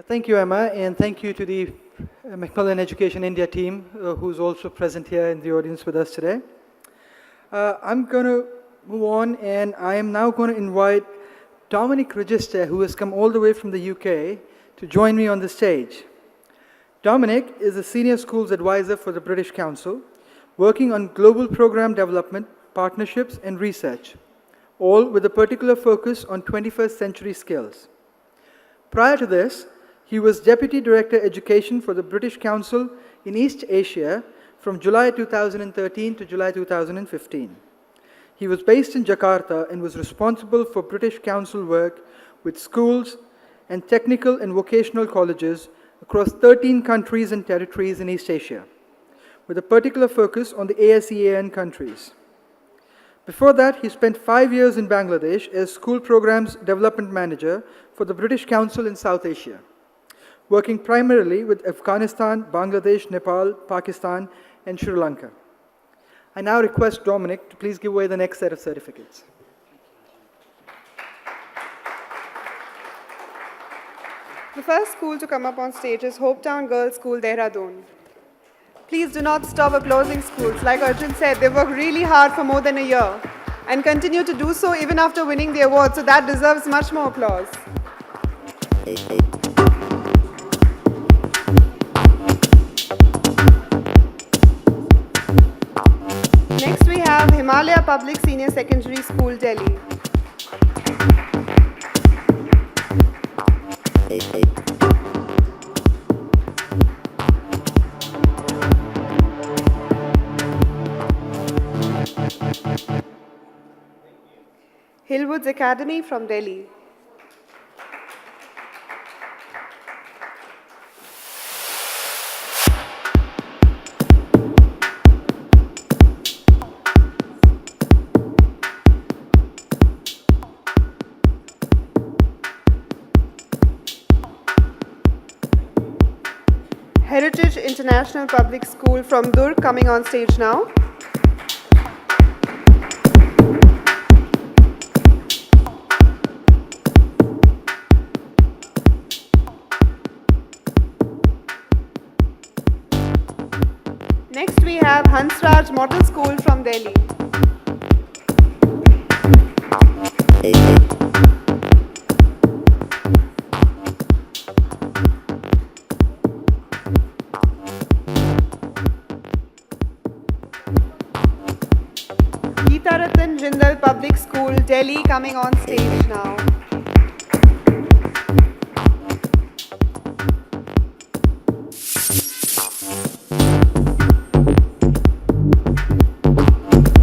Thank you, Emma, and thank you to the Macmillan Education India team, who's also present here in the audience with us today. I'm going to move on, and I am now going to invite Dominic Register, who has come all the way from the UK, to join me on the stage. Dominic is a senior schools advisor for the British Council, working on global program development, partnerships, and research, all with a particular focus on 21st century skills. Prior to this, he was Deputy Director Education for the British Council in East Asia from July 2013 to July 2015. He was based in Jakarta and was responsible for British Council work with schools and technical and vocational colleges across 13 countries and territories in East Asia, with a particular focus on the ASEAN countries. Before that, he spent 5 years in Bangladesh as School Programs Development Manager for the British Council in South Asia, working primarily with Afghanistan, Bangladesh, Nepal, Pakistan, and Sri Lanka. I now request Dominic to please give away the next set of certificates. The first school to come up on stage is Hopetown Girls' School, Dehradun. Please do not stop applauding schools. Like Arjun said, they work really hard for more than a year and continue to do so even after winning the award, so that deserves much more applause. Next we have Himalaya Public Senior Secondary School, Delhi. Hillwoods Academy from Delhi. Heritage International Public School from Durg coming on stage now. Next we have Hansraj Model School from Delhi. Geetharathan Jindal Public School, Delhi coming on stage now.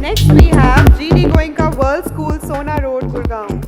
Next we have G.D. Goenka World School, Sona Road, Gurgaon.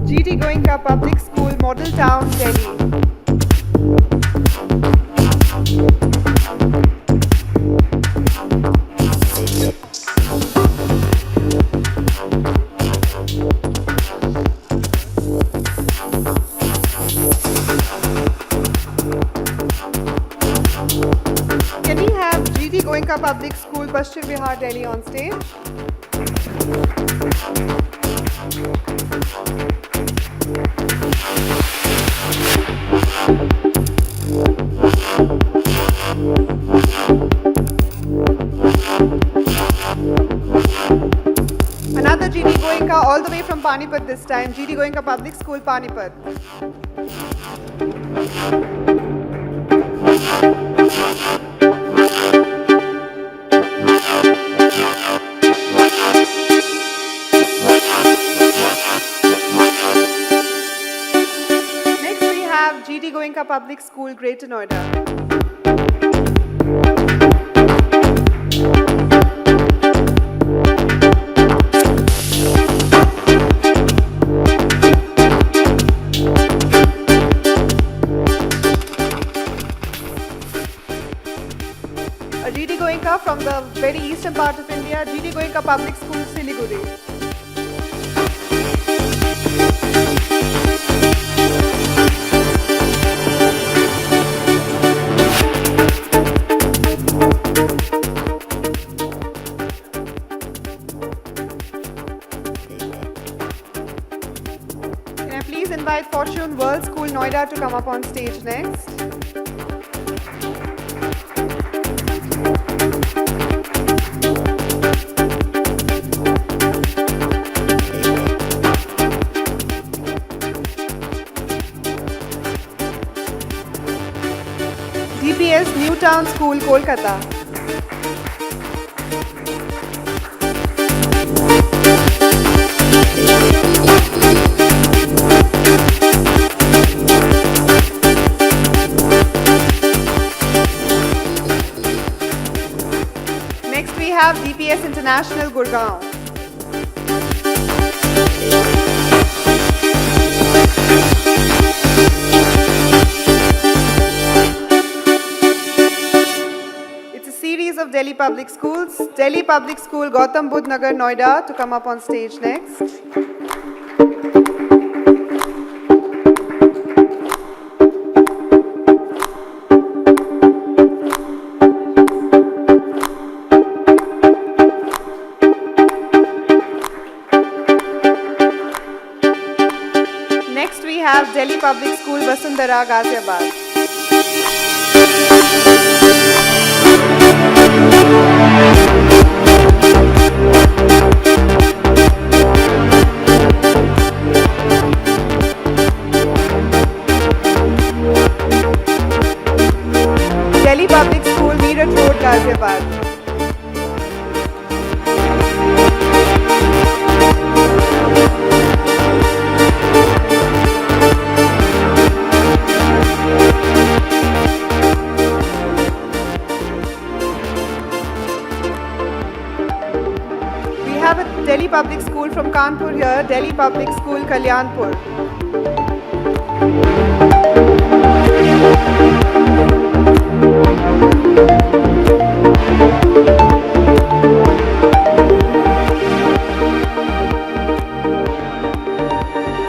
G.D. Goenka Public School, Model Town, Delhi. Can we have G.D. Goenka Public School, Paschim Bihar, Delhi on stage? Another G.D. Goenka all the way from Panipat this time, G.D. Goenka Public School, Panipat. Next we have G.D. Goenka Public School, Greater Noida. G.D. Goenka from the very eastern part of India, G.D. Goenka Public School, Siliguri. Noida to come up on stage next. DPS Newtown School, Kolkata. Next we have DPS International, Gurgaon. Of Delhi Public Schools, Delhi Public School, Gautam Budh Nagar, Noida to come up on stage next. Next we have Delhi Public School, Basundhara, Ghaziabad. Delhi Public School, Meerut Road, Ghaziabad. We have a Delhi Public School from Kanpur here, Delhi Public School, Kalyanpur.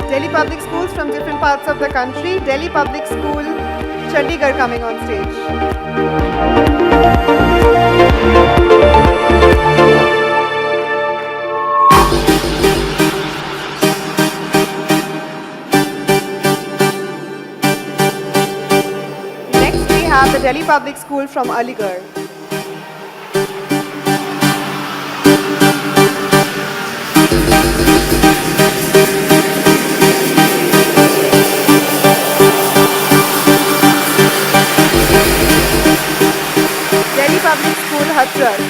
Delhi Public Schools from different parts of the country. Delhi Public School, Chandigarh coming on stage. Next we have the Delhi Public School from Aligarh. Delhi Public School, Hathras.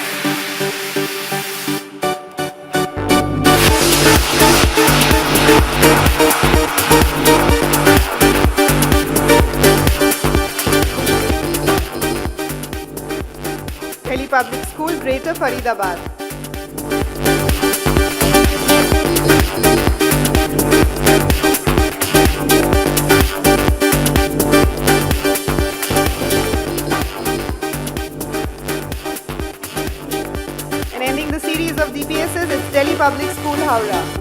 Delhi Public School, Greater Faridabad. And ending the series of DPSs, it's Delhi Public School, Howrah.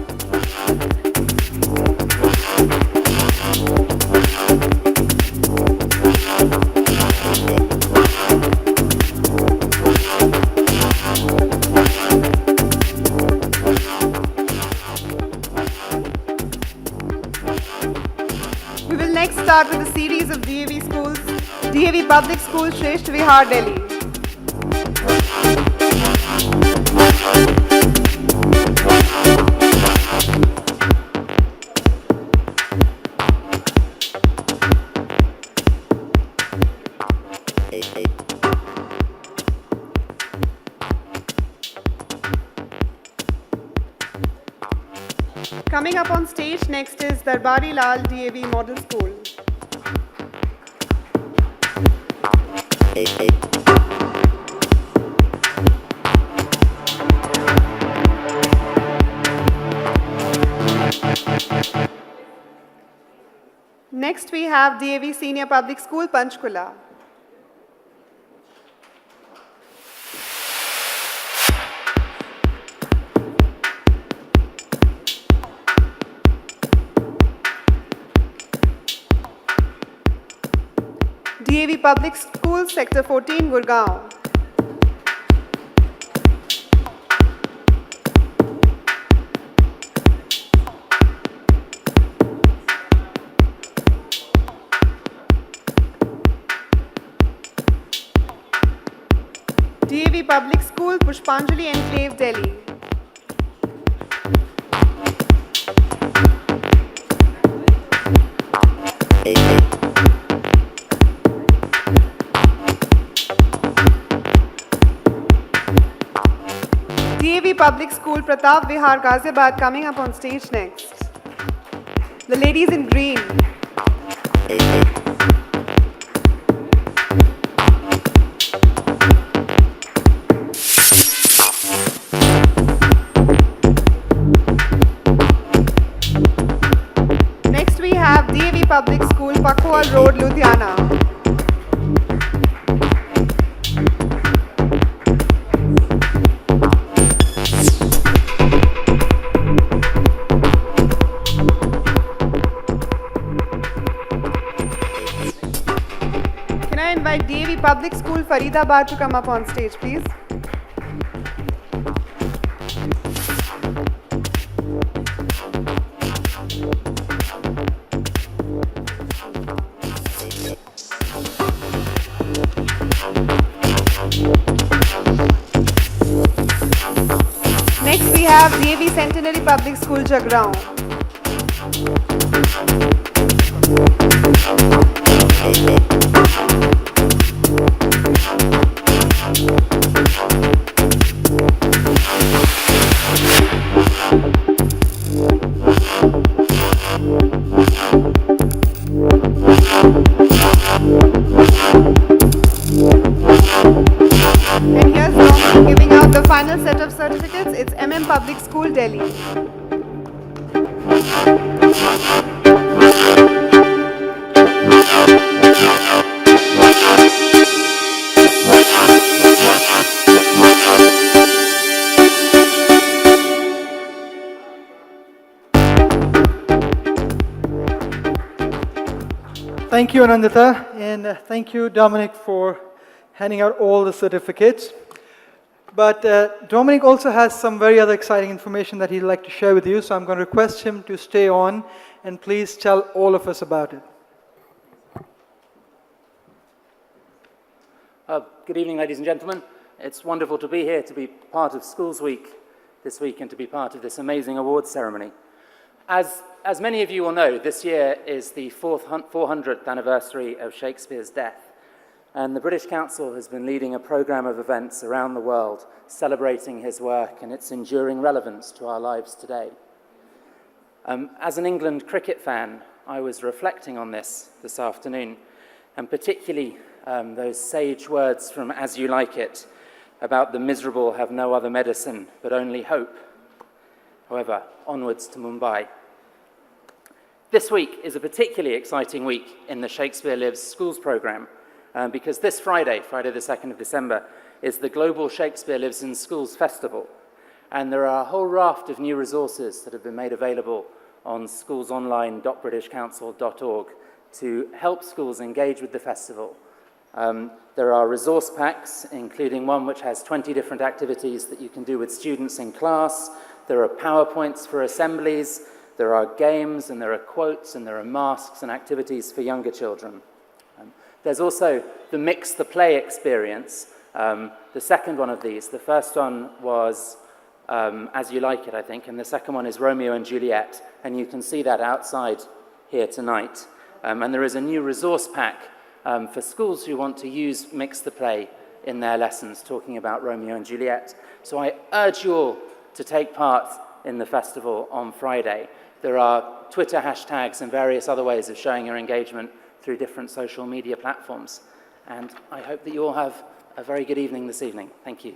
We will next start with a series of DAV schools. DAV Public School, Shresth Vihar, Delhi. Coming up on stage next is Darbari Lal DAV Model School. Next we have DAV Senior Public School, Panchkula. DAV Public School, Sector 14, Gurgaon. Davy Public School, Pushpanjali Enclave, Delhi. Davy Public School, Pratap Vihar, Ghaziabad, coming up on stage next. The ladies in green. Next we have Davy Public School, Pakhwal Road, Ludhiana. Can I invite Davy Public School, Faridabad to come up on stage, please? Next we have Davy Centenary Public School, Jagrao. And here's Dominic giving out the final set of certificates. It's Public School, Delhi. Thank you, Anandita, and thank you, Dominic, for handing out all the certificates. But Dominic also has some very other exciting information that he'd like to share with you, so I'm going to request him to stay on and please tell all of us about it. Good evening, ladies and gentlemen. It's wonderful to be here, to be part of Schools Week this week and to be part of this amazing awards ceremony. As many of you will know, this year is the 400th anniversary of Shakespeare's death. And the British Council has been leading a programme of events around the world celebrating his work and its enduring relevance to our lives today. As an England cricket fan, I was reflecting on this afternoon, and particularly those sage words from As You Like It about the miserable have no other medicine but only hope. However, onwards to Mumbai. This week is a particularly exciting week in the Shakespeare Lives Schools programme. Because this Friday the 2nd of December, is the Global Shakespeare Lives in Schools Festival. And there are a whole raft of new resources that have been made available on schoolsonline.britishcouncil.org to help schools engage with the festival. There are resource packs, including one which has 20 different activities that you can do with students in class. There are PowerPoints for assemblies. There are games, and there are quotes, and there are masks and activities for younger children. There's also the Mix the Play experience, the second one of these. The first one was As You Like It, I think, and the second one is Romeo and Juliet, and you can see that outside here tonight. And there is a new resource pack for schools who want to use Mix the Play in their lessons, talking about Romeo and Juliet. So I urge you all to take part in the festival on Friday. There are Twitter hashtags and various other ways of showing your engagement through different social media platforms. And I hope that you all have a very good evening this evening. Thank you.